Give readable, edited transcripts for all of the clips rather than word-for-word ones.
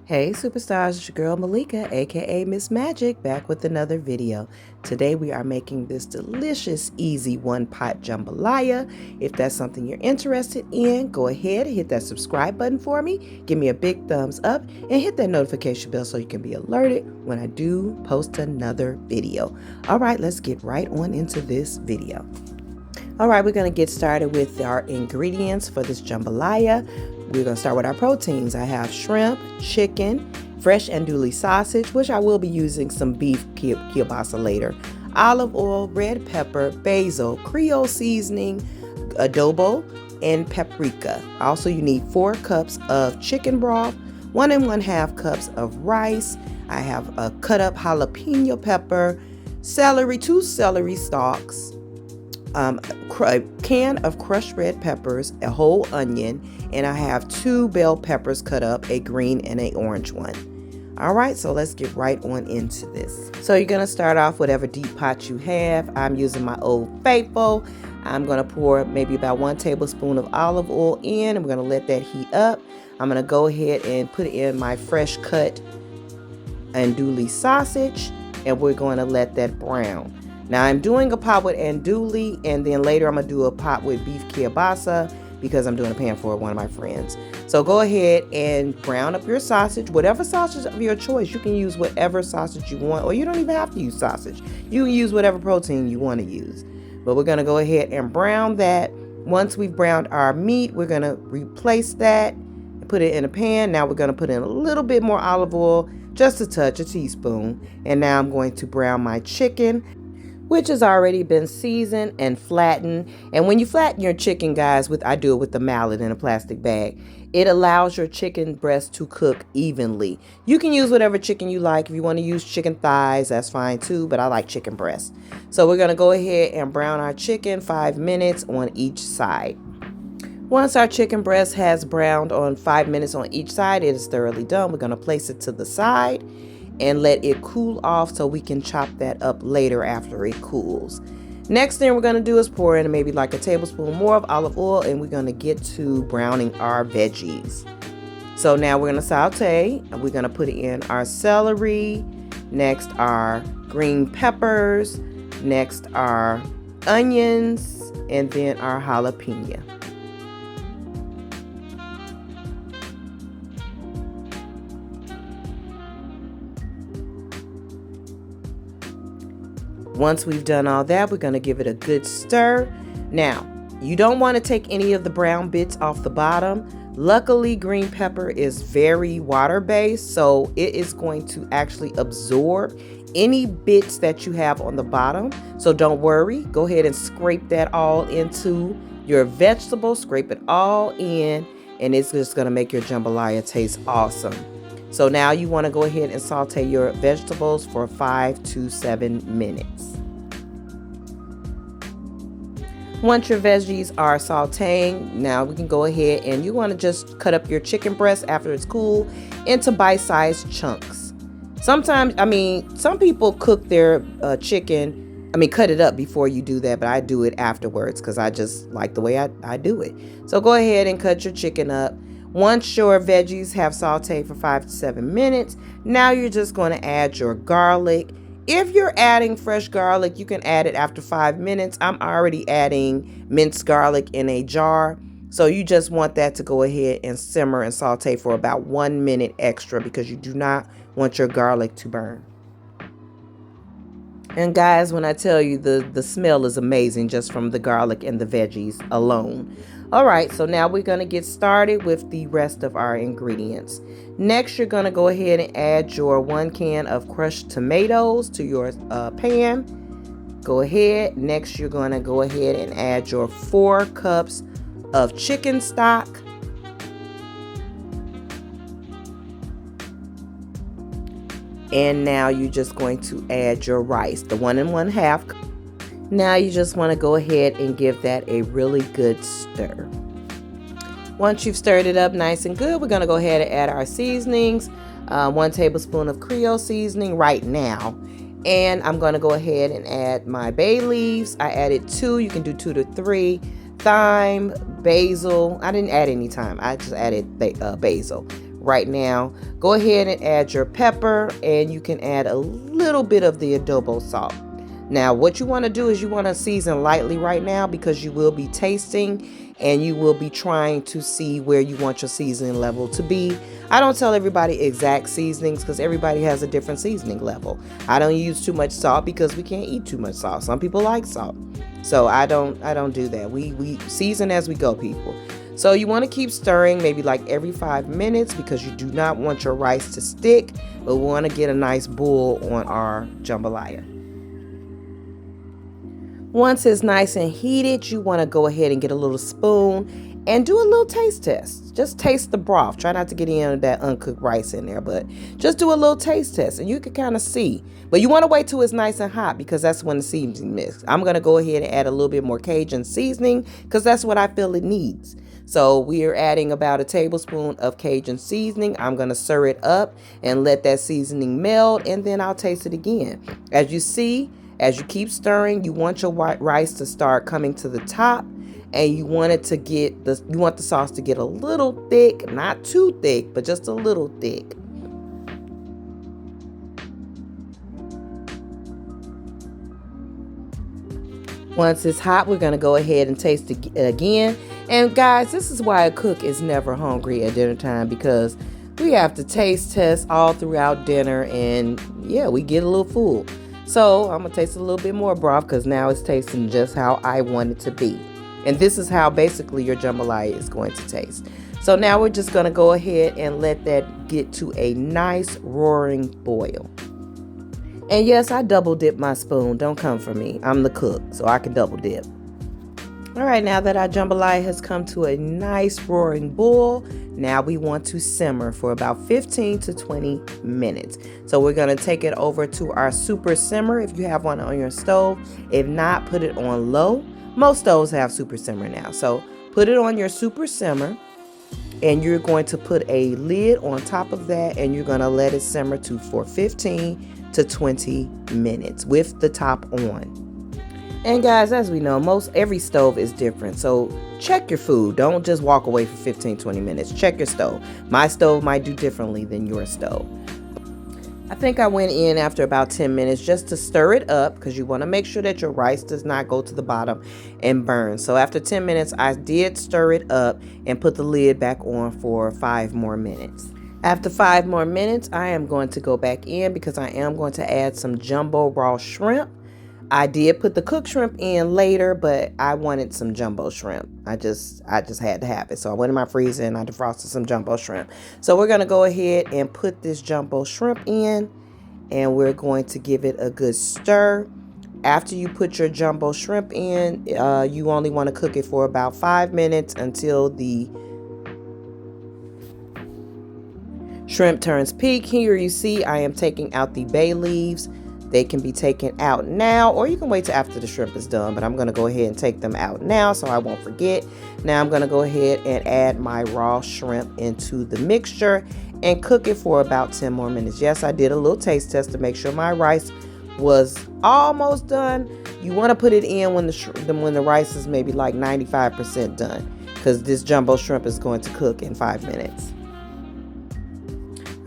Hey superstars, it's your girl Malika, aka Miss Magic, back with another video. Today we are making this delicious, easy one-pot jambalaya. If that's something you're interested in, go ahead and hit that subscribe button for me, give me a big thumbs up, and hit that notification bell so you can be alerted when I do post another video. All right, let's get right on into this video. All right, we're going to get started with our ingredients for this jambalaya. We're going to start with our proteins. I have shrimp, chicken, fresh andouille sausage, which I will be using some beef kielbasa later, olive oil, red pepper, basil, Creole seasoning, adobo, and paprika. Also, you need 4 cups of chicken broth, 1 1/2 cups of rice. I have a cut up jalapeno pepper, celery, 2 celery stalks, a can of crushed red peppers, a whole onion, and I have 2 bell peppers cut up, a green and an orange one. All right, so let's get right on into this. So you're going to start off whatever deep pot you have. I'm using my Old Faithful. I'm going to pour maybe about 1 tablespoon of olive oil in. I'm going to let that heat up. I'm going to go ahead and put in my fresh cut andouille sausage, and we're going to let that brown. Now I'm doing a pot with andouille, and then later I'm going to do a pot with beef kielbasa because I'm doing a pan for one of my friends. So go ahead and brown up your sausage, whatever sausage of your choice. You can use whatever sausage you want, or you don't even have to use sausage. You can use whatever protein you want to use. But we're going to go ahead and brown that. Once we've browned our meat, we're going to replace that and put it in a pan. Now we're going to put in a little bit more olive oil, just a touch, a teaspoon. And now I'm going to brown my chicken, which has already been seasoned and flattened. And when you flatten your chicken, guys, I do it with the mallet in a plastic bag, it allows your chicken breast to cook evenly. You can use whatever chicken you like. If you want to use chicken thighs, that's fine too, but I like chicken breast. So we're going to go ahead and brown our chicken 5 minutes on each side. Once our chicken breast has browned on 5 minutes on each side, it is thoroughly done. We're going to place it to the side and let it cool off so we can chop that up later after it cools. Next thing we're going to do is pour in maybe like a tablespoon more of olive oil, and we're going to get to browning our veggies. So now we're going to saute, and we're going to put in our celery, next our green peppers, next our onions, and then our jalapeno. Once we've done all that, we're going to give it a good stir. Now, you don't want to take any of the brown bits off the bottom. Luckily, green pepper is very water-based, so it is going to actually absorb any bits that you have on the bottom. So don't worry. Go ahead and scrape that all into your vegetables. Scrape it all in, and it's just going to make your jambalaya taste awesome. So now you want to go ahead and saute your vegetables for 5 to 7 minutes. Once your veggies are sauteing, now we can go ahead and you want to just cut up your chicken breast after it's cool into bite-sized chunks. Sometimes, some people cook their chicken, cut it up before you do that, but I do it afterwards because I just like the way I do it. So go ahead and cut your chicken up. Once your veggies have sauteed for 5 to 7 minutes, now you're just going to add your garlic. If you're adding fresh garlic, you can add it after 5 minutes. I'm already adding minced garlic in a jar. So you just want that to go ahead and simmer and saute for about 1 minute extra because you do not want your garlic to burn. And guys, when I tell you the smell is amazing just from the garlic and the veggies alone. All right, so now we're going to get started with the rest of our ingredients. Next, you're going to go ahead and add your 1 can of crushed tomatoes to your pan. Go ahead. Next, you're going to go ahead and add your 4 cups of chicken stock. And now you're just going to add your rice, the 1 1/2. Now you just want to go ahead and give that a really good stir. Once you've stirred it up nice and good, we're going to go ahead and add our seasonings. 1 tablespoon of Creole seasoning right now. And I'm going to go ahead and add my bay leaves. I added 2. You can do 2 to 3. Thyme, basil. I didn't add any thyme. I just added basil. right now. Go ahead and add your pepper, and you can add a little bit of the adobo salt. Now, what you want to do is you want to season lightly right now, because you will be tasting and you will be trying to see where you want your seasoning level to be. I don't tell everybody exact seasonings because everybody has a different seasoning level. I don't use too much salt because we can't eat too much salt. Some people like salt. So I don't do that. We season as we go, people. So you want to keep stirring maybe like every 5 minutes, because you do not want your rice to stick, but we want to get a nice boil on our jambalaya. Once it's nice and heated, you want to go ahead and get a little spoon and do a little taste test. Just taste the broth. Try not to get any of that uncooked rice in there, but just do a little taste test and you can kind of see. But you want to wait till it's nice and hot, because that's when the seasoning mix. I'm going to go ahead and add a little bit more Cajun seasoning, because that's what I feel it needs. So we are adding about a tablespoon of Cajun seasoning. I'm going to stir it up and let that seasoning melt, and then I'll taste it again. As you see, as you keep stirring, you want your white rice to start coming to the top, and you want it to get you want the sauce to get a little thick, not too thick, but just a little thick. Once it's hot, we're going to go ahead and taste it again. And guys, this is why a cook is never hungry at dinner time, because we have to taste test all throughout dinner, and yeah, we get a little full. So I'm going to taste a little bit more broth, because now it's tasting just how I want it to be. And this is how basically your jambalaya is going to taste. So now we're just going to go ahead and let that get to a nice roaring boil. And yes, I double dip my spoon. Don't come for me. I'm the cook, so I can double dip. All right, now that our jambalaya has come to a nice roaring boil, now we want to simmer for about 15 to 20 minutes. So we're going to take it over to our super simmer if you have one on your stove. If not, put it on low. Most stoves have super simmer now. So put it on your super simmer, and you're going to put a lid on top of that, and you're going to let it simmer for 15 to 20 minutes with the top on. And guys, as we know, every stove is different. So check your food. Don't just walk away for 15-20 minutes. Check your stove. My stove might do differently than your stove. I think I went in after about 10 minutes just to stir it up, because you want to make sure that your rice does not go to the bottom and burn. So after 10 minutes, I did stir it up and put the lid back on for 5 more minutes. After 5 more minutes, I am going to go back in, because I am going to add some jumbo raw shrimp. I did put the cooked shrimp in later, but I wanted some jumbo shrimp. I just had to have it. So I went in my freezer and I defrosted some jumbo shrimp. So we're going to go ahead and put this jumbo shrimp in, and we're going to give it a good stir. After you put your jumbo shrimp in, you only want to cook it for about 5 minutes until the shrimp turns pink. Here you see I am taking out the bay leaves. They can be taken out now, or you can wait till after the shrimp is done, but I'm going to go ahead and take them out now so I won't forget. Now I'm going to go ahead and add my raw shrimp into the mixture and cook it for about 10 more minutes. Yes, I did a little taste test to make sure my rice was almost done. You want to put it in when the rice is maybe like 95% done, because this jumbo shrimp is going to cook in 5 minutes.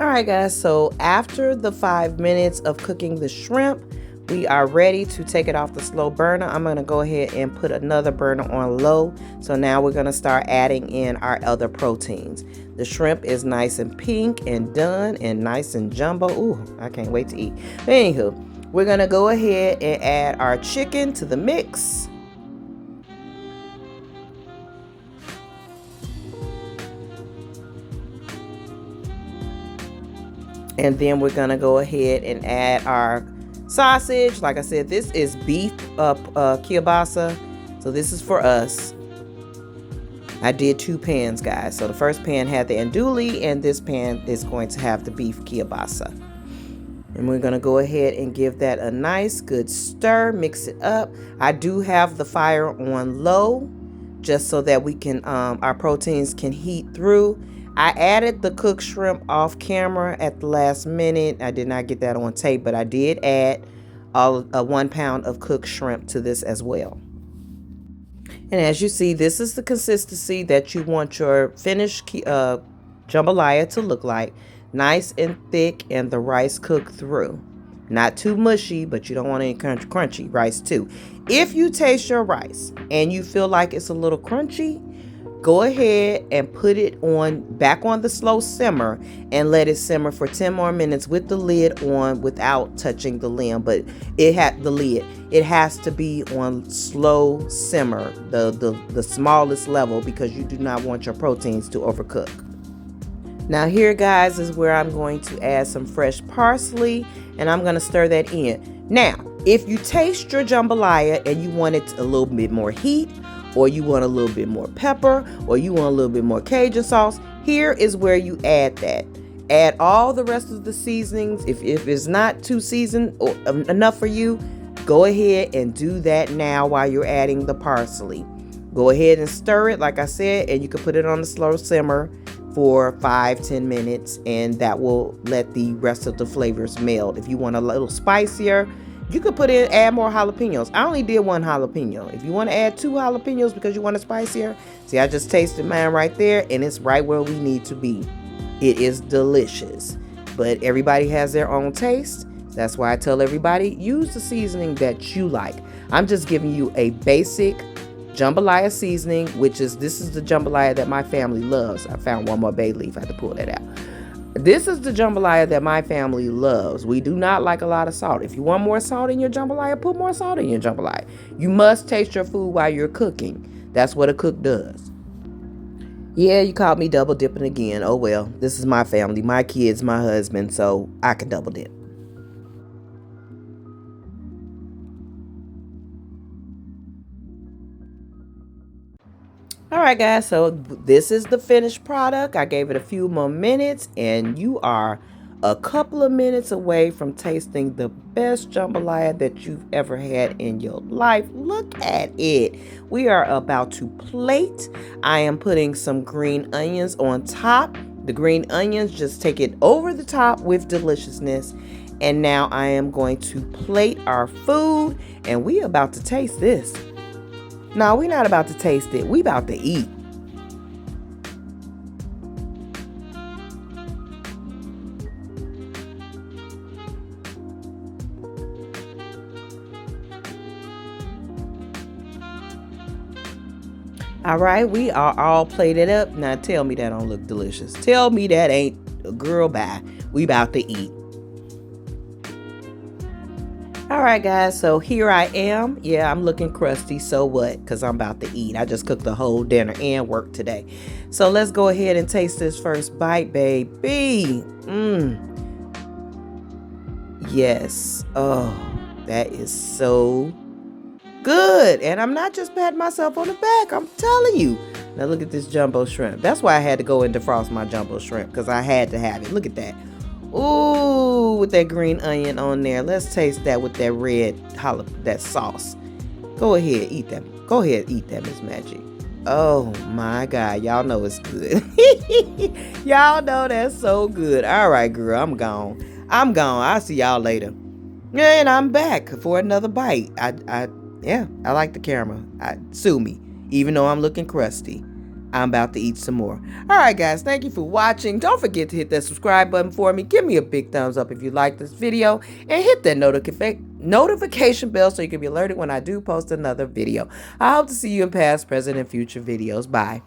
All right, guys, so after the 5 minutes of cooking the shrimp, we are ready to take it off the slow burner. I'm going to go ahead and put another burner on low. So now we're going to start adding in our other proteins. The shrimp is nice and pink and done and nice and jumbo. Ooh, I can't wait to eat. But anywho, we're going to go ahead and add our chicken to the mix. And then we're going to go ahead and add our sausage. Like I said, this is beef kielbasa. So this is for us. I did 2 pans, guys. So the first pan had the andouille, and this pan is going to have the beef kielbasa. And we're going to go ahead and give that a nice good stir. Mix it up. I do have the fire on low, just so that we can our proteins can heat through. I added the cooked shrimp off camera at the last minute. I did not get that on tape, but I did add 1 pound of cooked shrimp to this as well. And as you see, this is the consistency that you want your finished jambalaya to look like. Nice and thick and the rice cooked through. Not too mushy, but you don't want any crunchy rice too. If you taste your rice and you feel like it's a little crunchy, go ahead and put it on back on the slow simmer and let it simmer for 10 more minutes with the lid on without touching the lid. But it had the lid. It has to be on slow simmer, the smallest level, because you do not want your proteins to overcook. Now here, guys, is where I'm going to add some fresh parsley, and I'm going to stir that in. Now, if you taste your jambalaya and you want it a little bit more heat, or you want a little bit more pepper, or you want a little bit more Cajun sauce, here is where you add that. Add all the rest of the seasonings. If it's not too seasoned or enough for you, go ahead and do that now while you're adding the parsley. Go ahead and stir it, like I said, and you can put it on the slow simmer for 5-10 minutes, and that will let the rest of the flavors meld. If you want a little spicier, you could add more jalapenos. I only did 1 jalapeno. If you want to add 2 jalapenos because you want it spicier, see, I just tasted mine right there, and it's right where we need to be. It is delicious, but everybody has their own taste. That's why I tell everybody, use the seasoning that you like. I'm just giving you a basic jambalaya seasoning, this is the jambalaya that my family loves. I found one more bay leaf. I had to pull that out. This is the jambalaya that my family loves. We do not like a lot of salt. If you want more salt in your jambalaya, put more salt in your jambalaya. You must taste your food while you're cooking. That's what a cook does. Yeah, you caught me double dipping again. Oh well, this is my family, my kids, my husband, so I can double dip. All right, guys, so this is the finished product. I gave it a few more minutes, and you are a couple of minutes away from tasting the best jambalaya that you've ever had in your life. Look at it. We are about to plate. I am putting some green onions on top. The green onions just take it over the top with deliciousness. And now I am going to plate our food, and we about to taste this. No, we're not about to taste it. We about to eat. All right, we are all plated up. Now tell me that don't look delicious. Tell me that ain't a girl bye. We about to eat. All right, guys, so here I am. Yeah, I'm looking crusty, so what? Because I'm about to eat. I just cooked the whole dinner and work today. So let's go ahead and taste this first bite, baby. Yes. Oh, that is so good. And I'm not just patting myself on the back. I'm telling you. Now look at this jumbo shrimp. That's why I had to go and defrost my jumbo shrimp, because I had to have it. Look at that. Ooh, with that green onion on there. Let's taste that with that red that sauce. Go ahead, eat that. Go ahead, eat that, Miss Magic. Oh my God, y'all know it's good. Y'all know that's so good. All right, girl, I'm gone. I'll see y'all later. And I'm back for another bite. I like the camera. Sue me, even though I'm looking crusty. I'm about to eat some more. All right, guys, thank you for watching. Don't forget to hit that subscribe button for me. Give me a big thumbs up if you like this video, and hit that notification bell so you can be alerted when I do post another video. I hope to see you in past, present, and future videos. Bye.